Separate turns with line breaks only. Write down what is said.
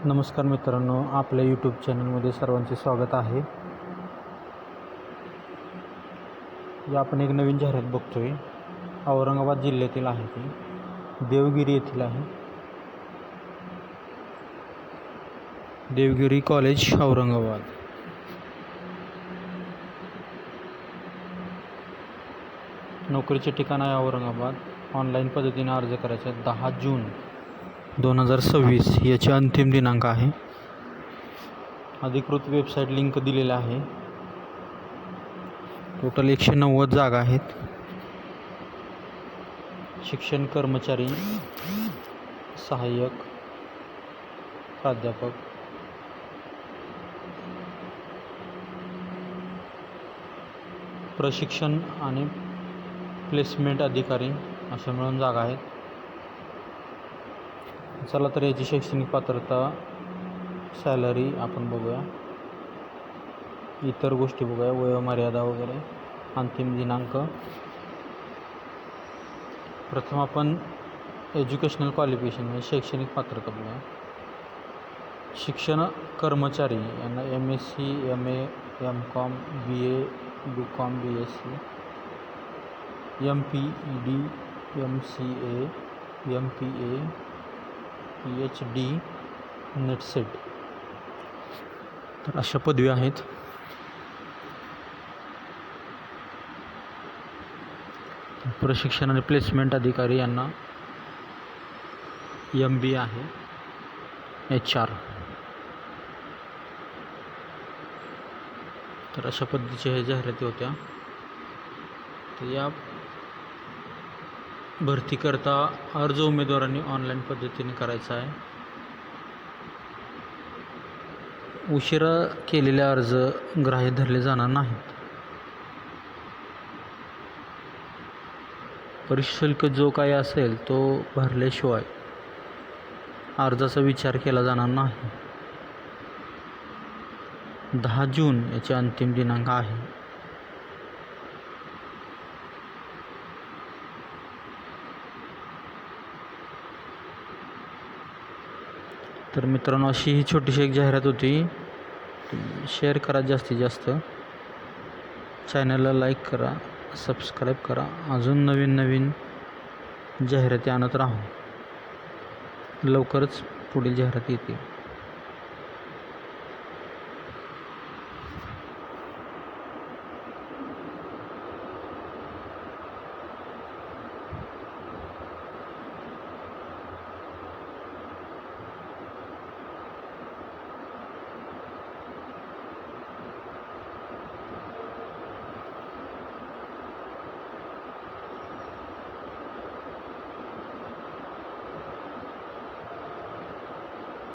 नमस्कार मित्रांनो, आपल्या यूट्यूब चॅनलमध्ये सर्वांचे स्वागत आहे. या आपण एक नवीन जाहिरात बघतोय. औरंगाबाद जिल्ह्यातील आहे ती, देवगिरी येथील आहे. देवगिरी कॉलेज औरंगाबाद. नोकरीचे ठिकाण आहे औरंगाबाद. ऑनलाईन पद्धतीने अर्ज करायचा. 10 जून 2026 याची अंतिम दिनांक आहे. अधिकृत वेबसाईट लिंक दिलेला आहे. टोटल 190 जागा आहेत. शिक्षण कर्मचारी, सहाय्यक, प्राध्यापक, प्रशिक्षण आणि प्लेसमेंट अधिकारी अशा मिळून जागा आहेत. चला तर याची शैक्षणिक पात्रता, सॅलरी आपण बघूया, इतर गोष्टी बघूया, वयोमर्यादा वगैरे, अंतिम दिनांक. प्रथम आपण एज्युकेशनल क्वालिफिकेशन म्हणजे शैक्षणिक पात्रता बघूया. शिक्षण कर्मचारी यांना MSc, MA, MCom, BA, BCom, BSc, MPED, MCA, MPA, PhD, NET SET, तर अशा पदवी आहेत. प्रशिक्षण आणि प्लेसमेंट अधिकारी यांना MBA आहे, HR. तर अशा पद्धतीच्या हे जाहिराती होत्या. तर या भरतीकरता अर्ज उमेदवारांनी ऑनलाईन पद्धतीने करायचा आहे. उशिरा केलेले अर्ज ग्राह्य धरले जाणार नाहीत. परीक्षा शुल्क जो काही असेल तो भरल्याशिवाय अर्जाचा विचार केला जाणार नाही. 10 जून याची अंतिम दिनांक आहे. तर मित्रांनो, अशी ही छोटीशी एक जाहिरात होती. शेअर करा जास्तीत जास्त, चॅनलला लाईक करा, सबस्क्राईब करा. अजून नवीन नवीन जाहिराती आणत राहू. लवकरच पुढील जाहिराती येतील.